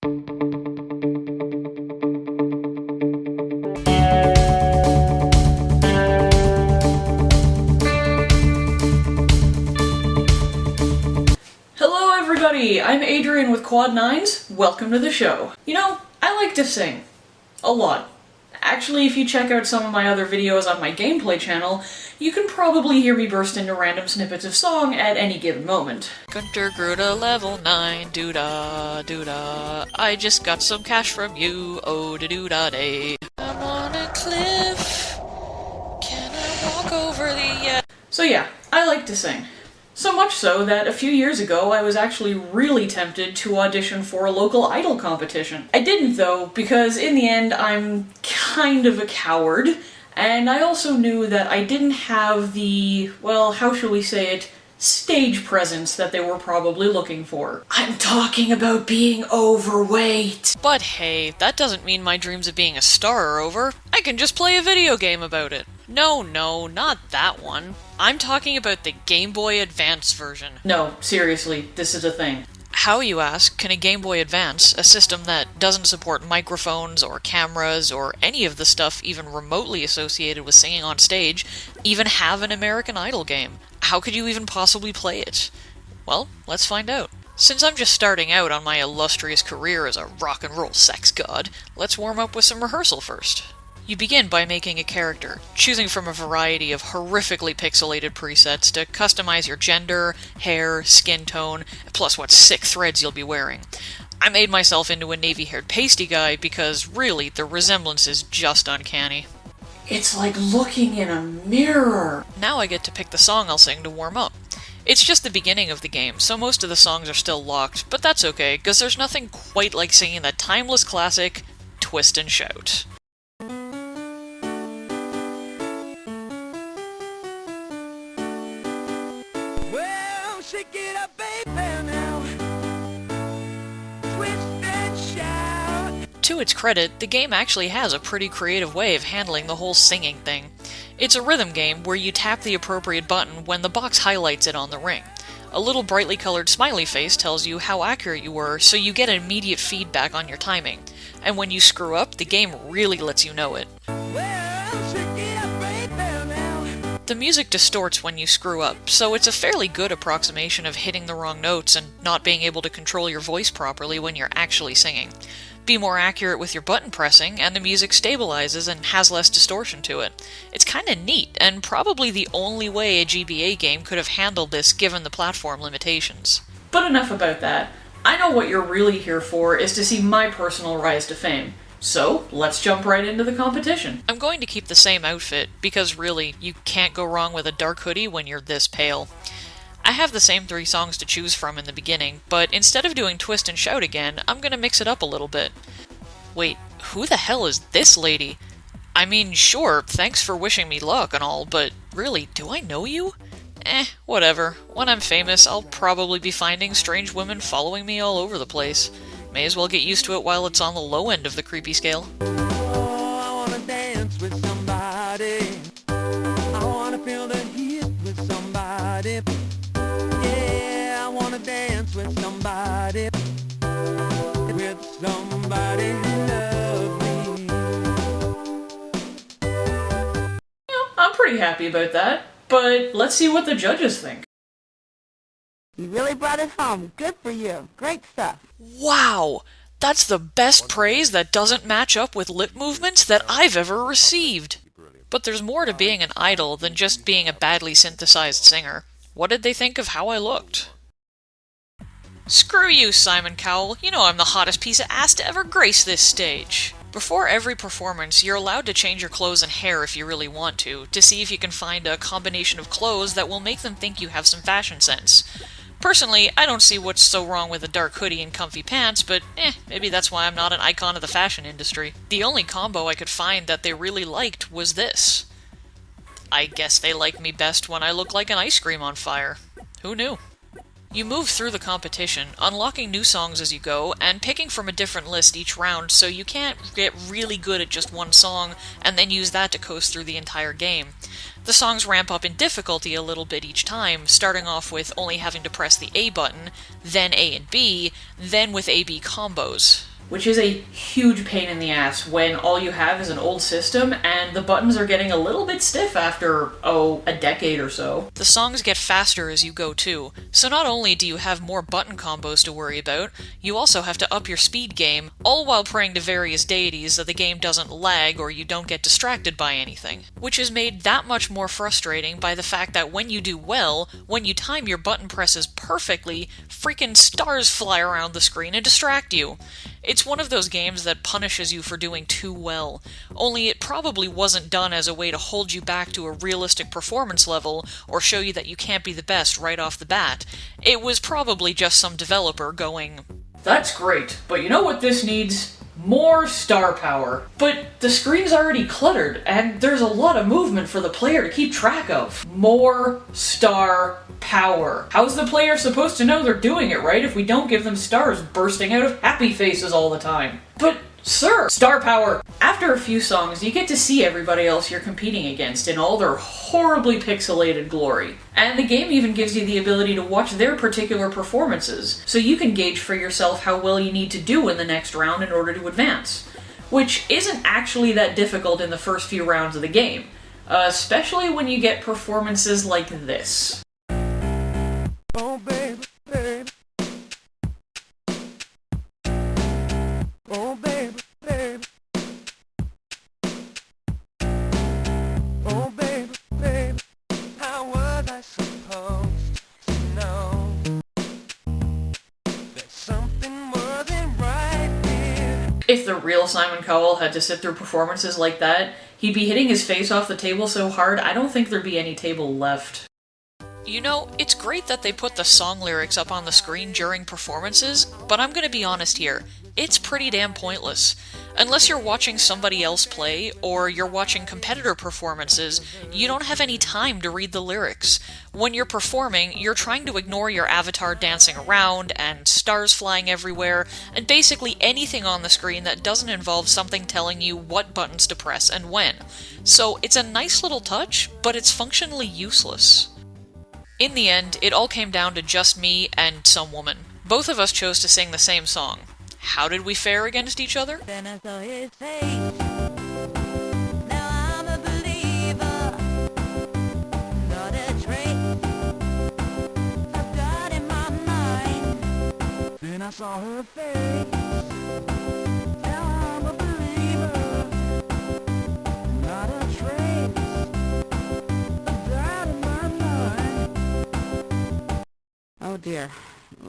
Hello everybody, I'm Adrian with Quadnines. Welcome to the show. You know, I like to sing. A lot. Actually, if you check out some of my other videos on my gameplay channel, you can probably hear me burst into random snippets of song at any given moment. Gunter grew to level 9, doo-da, doo-da. I just got some cash from you, oh da-doo-da day. I'm on a cliff, can I walk over the... So yeah, I like to sing. So much so that a few years ago I was actually really tempted to audition for a local idol competition. I didn't though, because in the end I'm kind of a coward, and I also knew that I didn't have the, well, how shall we say it, stage presence that they were probably looking for. I'm talking about being overweight. But hey, that doesn't mean my dreams of being a star are over. I can just play a video game about it. No, not that one. I'm talking about the Gameboy Advance version. No, seriously, this is a thing. How, you ask, can a Gameboy Advance, a system that doesn't support microphones or cameras or any of the stuff even remotely associated with singing on stage, even have an American Idol game? How could you even possibly play it? Well, let's find out. Since I'm just starting out on my illustrious career as a rock and roll sex god, let's warm up with some rehearsal first. You begin by making a character, choosing from a variety of horrifically pixelated presets to customize your gender, hair, skin tone, plus what sick threads you'll be wearing. I made myself into a navy-haired pasty guy because, really, the resemblance is just uncanny. It's like looking in a mirror. Now I get to pick the song I'll sing to warm up. It's just the beginning of the game, so most of the songs are still locked, but that's okay, because there's nothing quite like singing that timeless classic, Twist and Shout. Shake it up, baby, now. Twist and shout. To its credit, the game actually has a pretty creative way of handling the whole singing thing. It's a rhythm game where you tap the appropriate button when the box highlights it on the ring. A little brightly colored smiley face tells you how accurate you were, so you get immediate feedback on your timing. And when you screw up, the game really lets you know it. The music distorts when you screw up, so it's a fairly good approximation of hitting the wrong notes and not being able to control your voice properly when you're actually singing. Be more accurate with your button pressing, and the music stabilizes and has less distortion to it. It's kinda neat, and probably the only way a GBA game could have handled this given the platform limitations. But enough about that. I know what you're really here for is to see my personal rise to fame. So, let's jump right into the competition. I'm going to keep the same outfit, because really, you can't go wrong with a dark hoodie when you're this pale. I have the same 3 songs to choose from in the beginning, but instead of doing Twist and Shout again, I'm gonna mix it up a little bit. Wait, who the hell is this lady? I mean, sure, thanks for wishing me luck and all, but really, do I know you? Whatever. When I'm famous, I'll probably be finding strange women following me all over the place. May as well get used to it while it's on the low end of the creepy scale. Oh, I wanna dance with somebody. I wanna feel the heat with somebody. Yeah, I wanna dance with somebody. With somebody who loves me. You know, I'm pretty happy about that, but let's see what the judges think. You really brought it home. Good for you. Great stuff. Wow! That's the best praise that doesn't match up with lip movements that I've ever received! But there's more to being an idol than just being a badly synthesized singer. What did they think of how I looked? Screw you, Simon Cowell. You know I'm the hottest piece of ass to ever grace this stage. Before every performance, you're allowed to change your clothes and hair if you really want to see if you can find a combination of clothes that will make them think you have some fashion sense. Personally, I don't see what's so wrong with a dark hoodie and comfy pants, but maybe that's why I'm not an icon of the fashion industry. The only combo I could find that they really liked was this. I guess they like me best when I look like an ice cream on fire. Who knew? You move through the competition, unlocking new songs as you go, and picking from a different list each round, so you can't get really good at just one song and then use that to coast through the entire game. The songs ramp up in difficulty a little bit each time, starting off with only having to press the A button, then A and B, then with A-B combos. which is a huge pain in the ass when all you have is an old system and the buttons are getting a little bit stiff after, a decade or so. The songs get faster as you go too, so not only do you have more button combos to worry about, you also have to up your speed game, all while praying to various deities that the game doesn't lag or you don't get distracted by anything. Which is made that much more frustrating by the fact that when you do well, when you time your button presses perfectly, freaking stars fly around the screen and distract you. It's one of those games that punishes you for doing too well, only it probably wasn't done as a way to hold you back to a realistic performance level or show you that you can't be the best right off the bat. It was probably just some developer going, "That's great, but you know what this needs? More star power." But the screen's already cluttered, and there's a lot of movement for the player to keep track of. More star power. How's the player supposed to know they're doing it right if we don't give them stars bursting out of happy faces all the time? But, sir, star power! After a few songs, you get to see everybody else you're competing against in all their horribly pixelated glory. And the game even gives you the ability to watch their particular performances, so you can gauge for yourself how well you need to do in the next round in order to advance. Which isn't actually that difficult in the first few rounds of the game, especially when you get performances like this. Oh, baby, baby. Oh, baby, baby. Oh, baby, baby. How was I supposed to know that something wasn't right here? If the real Simon Cowell had to sit through performances like that, he'd be hitting his face off the table so hard I don't think there'd be any table left. You know, it's great that they put the song lyrics up on the screen during performances, but I'm gonna be honest here, it's pretty damn pointless. Unless you're watching somebody else play, or you're watching competitor performances, you don't have any time to read the lyrics. When you're performing, you're trying to ignore your avatar dancing around, and stars flying everywhere, and basically anything on the screen that doesn't involve something telling you what buttons to press and when. So it's a nice little touch, but it's functionally useless. In the end, it all came down to just me and some woman. Both of us chose to sing the same song. How did we fare against each other? Then I saw his face. Now I'm a believer. Not a trace of doubt in my mind. Then I saw her face. Now I'm a believer. Not a trace of doubt in my mind. Oh dear.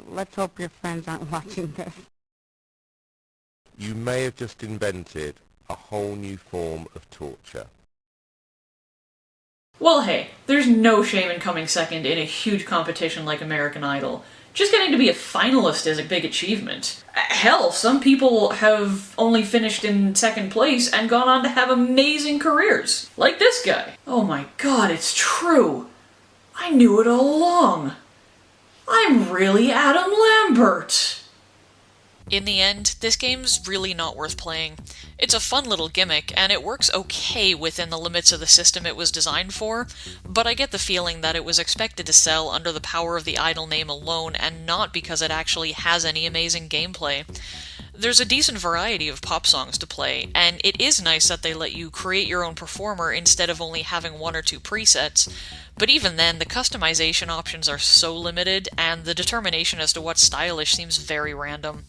Let's hope your friends aren't watching this. You may have just invented a whole new form of torture. Well, hey, there's no shame in coming second in a huge competition like American Idol. Just getting to be a finalist is a big achievement. Hell, some people have only finished in second place and gone on to have amazing careers. Like this guy. Oh my god, it's true. I knew it all along. I'm really Adam Lambert. In the end, this game's really not worth playing. It's a fun little gimmick, and it works okay within the limits of the system it was designed for, but I get the feeling that it was expected to sell under the power of the Idol name alone, and not because it actually has any amazing gameplay. There's a decent variety of pop songs to play, and it is nice that they let you create your own performer instead of only having one or two presets, but even then, the customization options are so limited, and the determination as to what's stylish seems very random.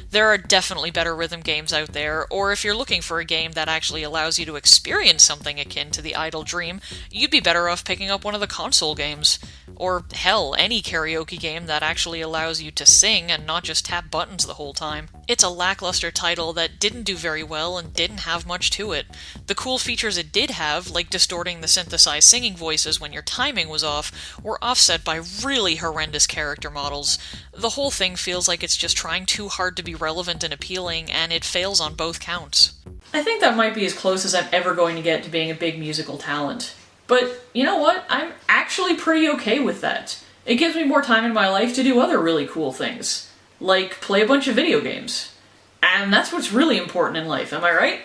There are definitely better rhythm games out there, or if you're looking for a game that actually allows you to experience something akin to the Idol dream, you'd be better off picking up one of the console games. Or, hell, any karaoke game that actually allows you to sing and not just tap buttons the whole time. It's a lackluster title that didn't do very well and didn't have much to it. The cool features it did have, like distorting the synthesized singing voices when your timing was off, were offset by really horrendous character models. The whole thing feels like it's just trying too hard to be relevant and appealing, and it fails on both counts. I think that might be as close as I'm ever going to get to being a big musical talent. But you know what? I'm actually pretty okay with that. It gives me more time in my life to do other really cool things. Like play a bunch of video games. And that's what's really important in life, am I right?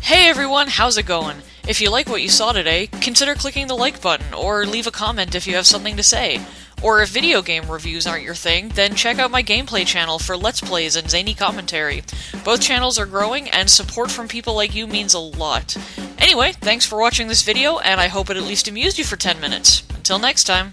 Hey everyone, how's it going? If you like what you saw today, consider clicking the like button, or leave a comment if you have something to say. Or if video game reviews aren't your thing, then check out my gameplay channel for Let's Plays and zany commentary. Both channels are growing, and support from people like you means a lot. Anyway, thanks for watching this video, and I hope it at least amused you for 10 minutes. Until next time.